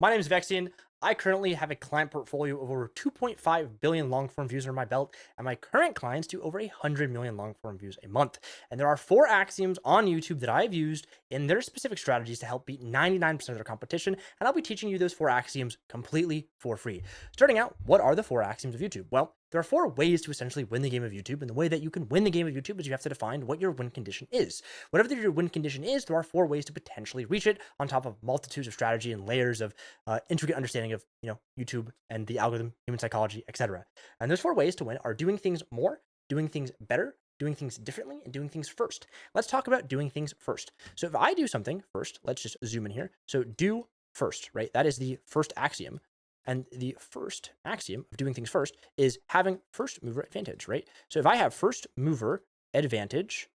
My name is Vexian. I currently have a client portfolio of over 2.5 billion long form views under my belt, and my current clients do over 100 million long form views a month. And there are 4 axioms on YouTube that I've used in their specific strategies to help beat 99% of their competition, and I'll be teaching you those 4 axioms completely for free. Starting out, what are the 4 axioms of YouTube? Well, there are 4 ways to essentially win the game of YouTube, and the way that you can win the game of YouTube is you have to define what your win condition is. Whatever your win condition is, there are 4 ways to potentially reach it on top of multitudes of strategy and layers of intricate understanding of YouTube and the algorithm, human psychology, etc. And those 4 ways to win are doing things more, doing things better, doing things differently, and doing things first. Let's talk about doing things first. So if I do something first, let's just zoom in here. So do first, right? That is the first axiom. And the first axiom of doing things first is having first mover advantage, right? So if I have first mover advantage,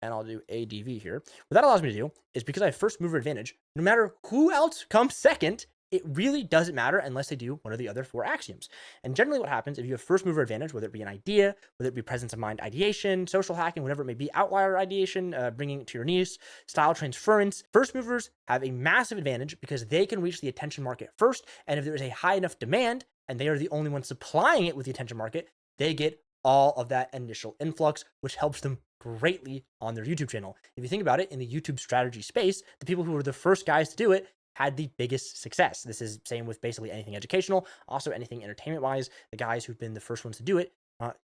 and I'll do ADV here. What that allows me to do is because I have first mover advantage, no matter who else comes second, it really doesn't matter unless they do one of the other 4 axioms. And generally what happens if you have first mover advantage, whether it be an idea, whether it be presence of mind ideation, social hacking, whatever it may be, outlier ideation, bringing it to your niche, style transference, first movers have a massive advantage because they can reach the attention market first. And if there is a high enough demand and they are the only ones supplying it with the attention market, they get all of that initial influx, which helps them greatly on their YouTube channel. If you think about it, in the YouTube strategy space, the people who were the first guys to do it had the biggest success. This is same with basically anything educational, also anything entertainment wise. The guys who've been the first ones to do it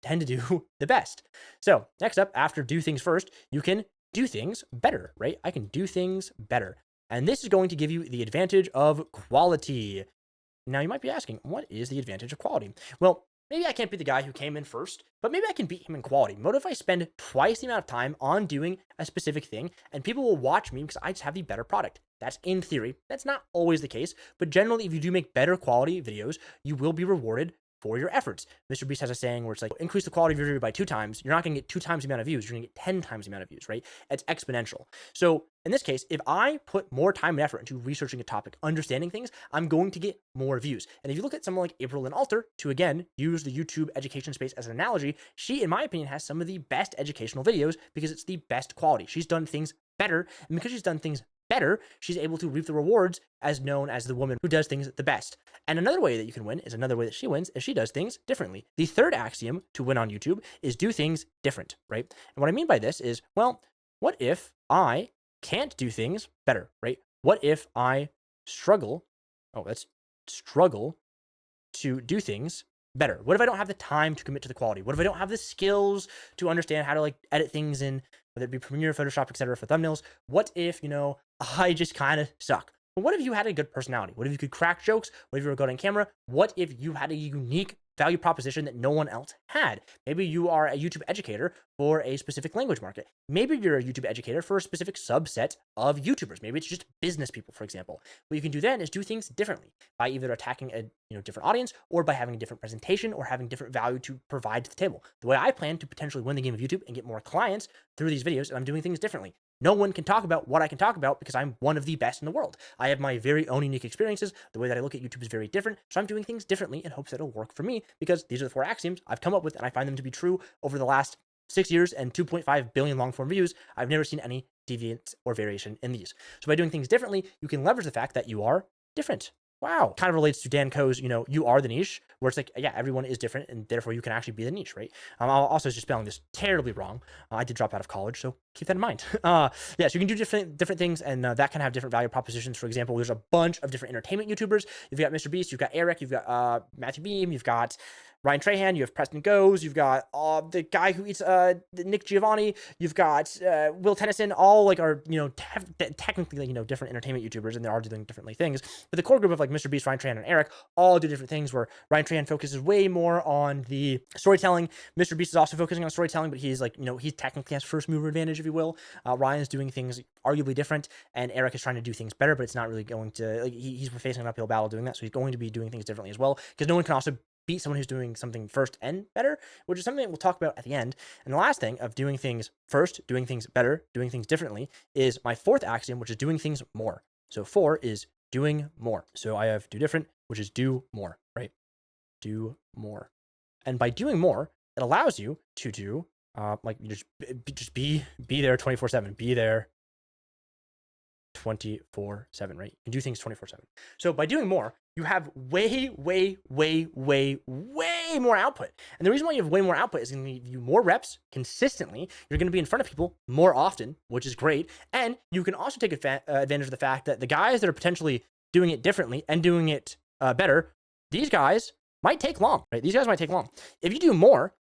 tend to do the best. So next up, after do things first, you can do things better, right? I can do things better. And this is going to give you the advantage of quality. Now you might be asking, what is the advantage of quality? Well, maybe I can't be the guy who came in first, but maybe I can beat him in quality. What if I spend twice the amount of time on doing a specific thing and people will watch me because I just have the better product? That's in theory. That's not always the case, but generally, if you do make better quality videos, you will be rewarded for your efforts. Mr. Beast has a saying where it's like, increase the quality of your video by 2 times. You're not going to get 2 times the amount of views. You're going to get 10 times the amount of views, right? It's exponential. So in this case, if I put more time and effort into researching a topic, understanding things, I'm going to get more views. And if you look at someone like April and Alter, to again use the YouTube education space as an analogy, she, in my opinion, has some of the best educational videos because it's the best quality. She's done things better, and because she's done things better, she's able to reap the rewards as known as the woman who does things the best. And another way that you can win is another way that she wins is she does things differently. The third axiom to win on YouTube is do things different, right? And what I mean by this is, well, what if I can't do things better, right? What if I struggle? Oh, that's struggle to do things better. What if I don't have the time to commit to the quality? What if I don't have the skills to understand how to like edit things in, whether it be Premiere, Photoshop, etc. for thumbnails? What if, I just kind of suck? But what if you had a good personality? What if you could crack jokes? What if you were good on camera? What if you had a unique value proposition that no one else had? Maybe you are a YouTube educator for a specific language market. Maybe you're a YouTube educator for a specific subset of YouTubers. Maybe it's just business people, for example. What you can do then is do things differently by either attacking a different audience or by having a different presentation or having different value to provide to the table. The way I plan to potentially win the game of YouTube and get more clients through these videos, and I'm doing things differently. No one can talk about what I can talk about because I'm one of the best in the world. I have my very own unique experiences. The way that I look at YouTube is very different. So I'm doing things differently in hopes that it'll work for me because these are the 4 axioms I've come up with and I find them to be true over the last 6 years and 2.5 billion long form views. I've never seen any deviance or variation in these. So by doing things differently, you can leverage the fact that you are different. Wow. Kind of relates to Dan Koh's, you are the niche, where it's like, yeah, everyone is different and therefore you can actually be the niche, right? I'm also just spelling this terribly wrong. I did drop out of college, so keep that in mind. Yeah, so you can do different things and that can have different value propositions. For example, there's a bunch of different entertainment YouTubers. You've got Mr. Beast, you've got Eric, you've got Matthew Beam, you've got Ryan Trahan, you have Preston Goes, you've got the guy who eats Nick Giovanni, you've got Will Tennyson, all like are technically different entertainment YouTubers, and they are doing differently things. But the core group of like Mr. Beast, Ryan Trahan, and Eric all do different things. Where Ryan Trahan focuses way more on the storytelling. Mr. Beast is also focusing on storytelling, but he's like he technically has first mover advantage, if you will. Ryan is doing things arguably different, and Eric is trying to do things better, but it's not really going to he's facing an uphill battle doing that, so he's going to be doing things differently as well because no one can also beat someone who's doing something first and better, which is something that we'll talk about at the end. And the last thing of doing things first, doing things better, doing things differently is my 4th axiom, which is doing things more. So 4 is doing more. So I have do different, which is do more, right? Do more. And by doing more, it allows you to do just be there 24/7, be there 24/7, right? You can do things 24/7. So by doing more, you have way more output. And the reason why you have way more output is going to give you more reps consistently. You're going to be in front of people more often, which is great. And you can also take advantage of the fact that the guys that are potentially doing it differently and doing it better, these guys might take long, right? These guys might take long. If you do more,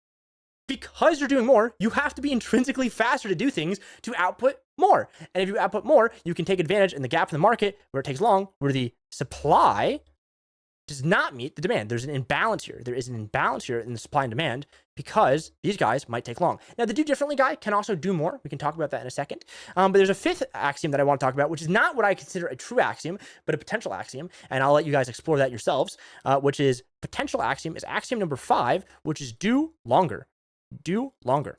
because you're doing more, you have to be intrinsically faster to do things to output more. And if you output more, you can take advantage in the gap in the market where it takes long, where the supply does not meet the demand. There's an imbalance here. There is an imbalance here in the supply and demand because these guys might take long. Now, the do differently guy can also do more. We can talk about that in a second. But there's a fifth axiom that I want to talk about, which is not what I consider a true axiom, but a potential axiom. And I'll let you guys explore that yourselves, which is potential axiom is axiom number 5, which is do longer. Do longer.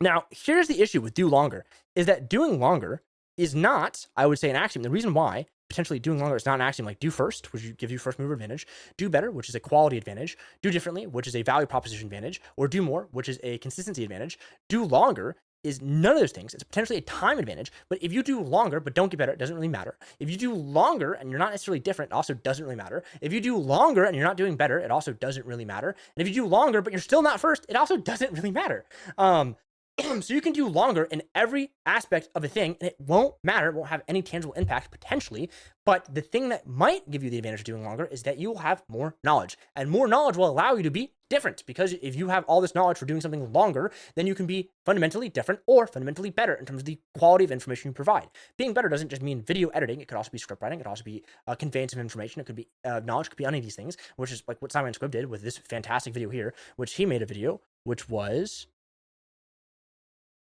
Now, here's the issue with do longer is that doing longer is not, I would say, an axiom. The reason why potentially doing longer is not an axiom, like do first, which gives you first mover advantage, do better, which is a quality advantage, do differently, which is a value proposition advantage, or do more, which is a consistency advantage. Do longer is none of those things. It's potentially a time advantage, but if you do longer but don't get better, it doesn't really matter. If you do longer and you're not necessarily different, it also doesn't really matter. If you do longer and you're not doing better, it also doesn't really matter. And if you do longer but you're still not first, it also doesn't really matter. So you can do longer in every aspect of a thing and it won't matter. It won't have any tangible impact potentially. But the thing that might give you the advantage of doing longer is that you will have more knowledge, and more knowledge will allow you to be different, because if you have all this knowledge for doing something longer, then you can be fundamentally different or fundamentally better in terms of the quality of information you provide. Being better doesn't just mean video editing. It could also be script writing. It could also be conveyance of information. It could be knowledge. It could be any of these things, which is like what Simon Squibb did with this fantastic video here, which he made a video, which was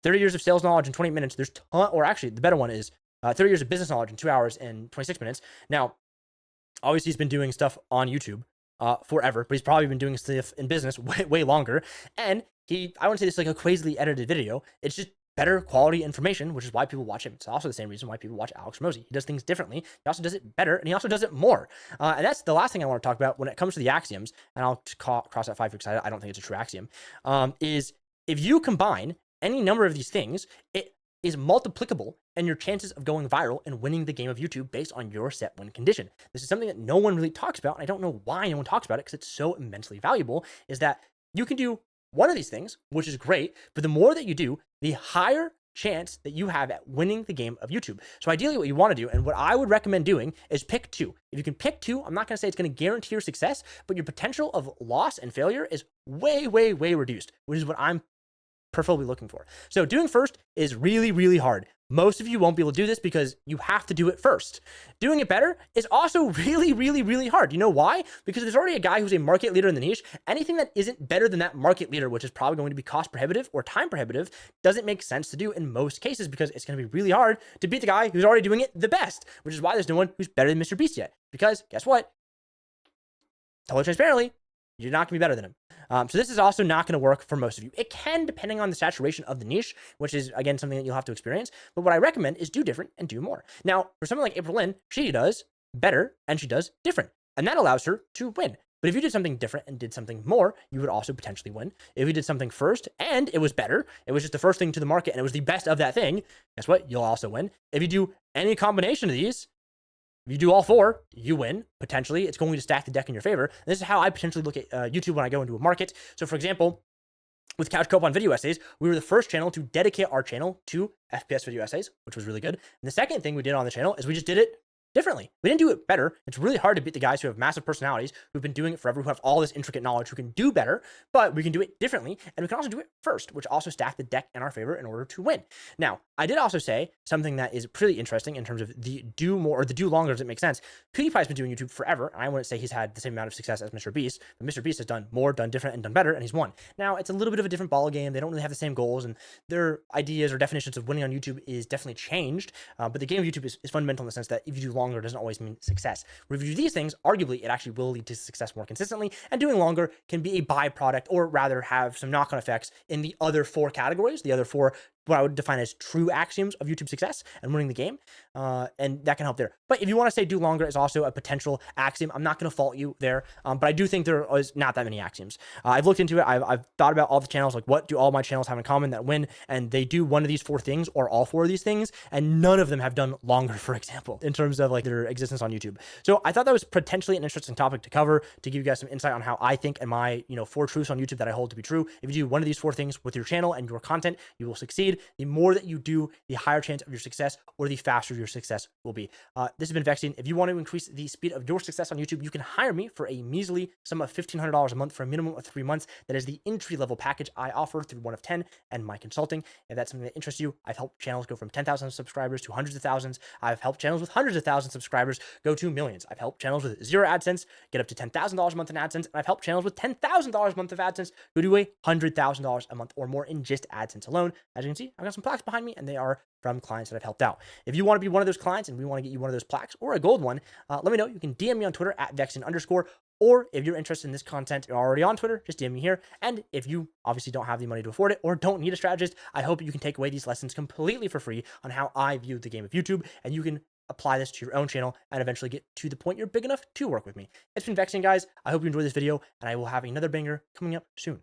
30 years of sales knowledge in 28 minutes. There's or actually the better one is 30 years of business knowledge in 2 hours and 26 minutes. Now, obviously he's been doing stuff on YouTube forever, but he's probably been doing stuff in business way longer. And I wouldn't say this is like a crazily edited video. It's just better quality information, which is why people watch him. It's also the same reason why people watch Alex Hormozi. He does things differently. He also does it better, and he also does it more. And that's the last thing I want to talk about when it comes to the axioms. And I'll cross that 5 because I don't think it's a true axiom. Is if you combine any number of these things, it is multiplicable and your chances of going viral and winning the game of YouTube based on your set win condition. This is something that no one really talks about, and I don't know why no one talks about it because it's so immensely valuable, is that you can do one of these things, which is great, but the more that you do, the higher chance that you have at winning the game of YouTube. So ideally what you want to do, and what I would recommend doing, is pick 2. If you can pick 2, I'm not going to say it's going to guarantee your success, but your potential of loss and failure is way reduced, which is what I'm preferably looking for. So doing first is really hard. Most of you won't be able to do this because you have to do it first. Doing it better is also really hard. You know why? Because there's already a guy who's a market leader in the niche. Anything that isn't better than that market leader, which is probably going to be cost prohibitive or time prohibitive, doesn't make sense to do in most cases, because it's going to be really hard to beat the guy who's already doing it the best, which is why there's no one who's better than Mr. Beast yet. Because guess what? Totally transparently, you're not going to be better than him. So this is also not going to work for most of you. It can, depending on the saturation of the niche, which is, again, something that you'll have to experience. But what I recommend is do different and do more. Now, for someone like April Lynn, she does better and she does different. And that allows her to win. But if you did something different and did something more, you would also potentially win. If you did something first and it was better, it was just the first thing to the market and it was the best of that thing, guess what? You'll also win. If you do any combination of these, if you do all 4, you win. Potentially, it's going to stack the deck in your favor. And this is how I potentially look at YouTube when I go into a market. So, for example, with Couch Co-op on video essays, we were the first channel to dedicate our channel to FPS video essays, which was really good. And the second thing we did on the channel is we just did it differently. We didn't do it better. It's really hard to beat the guys who have massive personalities, who've been doing it forever, who have all this intricate knowledge, who can do better, but we can do it differently. And we can also do it first, which also stack the deck in our favor in order to win. Now, I did also say something that is pretty interesting in terms of the do more or the do longer. Does it make sense? PewDiePie's been doing YouTube forever, and I wouldn't say he's had the same amount of success as Mr. Beast, but Mr. Beast has done more, done different, and done better, and he's won. Now, it's a little bit of a different ball game. They don't really have the same goals, and their ideas or definitions of winning on YouTube is definitely changed. But the game of YouTube is fundamental in the sense that if you do longer, it doesn't always mean success. If you do these things, arguably, it actually will lead to success more consistently, and doing longer can be a byproduct, or rather have some knock-on effects in the other 4 categories, the other 4 what I would define as true axioms of YouTube success and winning the game. And that can help there. But if you want to say do longer is also a potential axiom, I'm not going to fault you there. But I do think there is not that many axioms. I've looked into it. I've thought about all the channels, like what do all my channels have in common that win? And they do one of these 4 things or all 4 of these things. And none of them have done longer, for example, in terms of like their existence on YouTube. So I thought that was potentially an interesting topic to cover, to give you guys some insight on how I think and my, 4 truths on YouTube that I hold to be true. If you do one of these 4 things with your channel and your content, you will succeed. The more that you do, the higher chance of your success, or the faster your success will be. This has been Vexing. If you want to increase the speed of your success on YouTube, you can hire me for a measly sum of $1,500 a month for a minimum of 3 months. That is the entry-level package I offer through One of 10 and my consulting. If that's something that interests you, I've helped channels go from 10,000 subscribers to hundreds of thousands. I've helped channels with hundreds of thousands of subscribers go to millions. I've helped channels with 0 AdSense get up to $10,000 a month in AdSense, and I've helped channels with $10,000 a month of AdSense go to $100,000 a month or more in just AdSense alone. As you can see, I've got some plaques behind me, and they are from clients that I've helped out. If you want to be one of those clients and we want to get you one of those plaques or a gold one, let me know. You can DM me on Twitter at Vexing_, or if you're interested in this content, you're already on Twitter, just DM me here. And if you obviously don't have the money to afford it or don't need a strategist, I hope you can take away these lessons completely for free on how I view the game of YouTube, and you can apply this to your own channel and eventually get to the point you're big enough to work with me. It's been Vexing, guys. I hope you enjoyed this video, and I will have another banger coming up soon.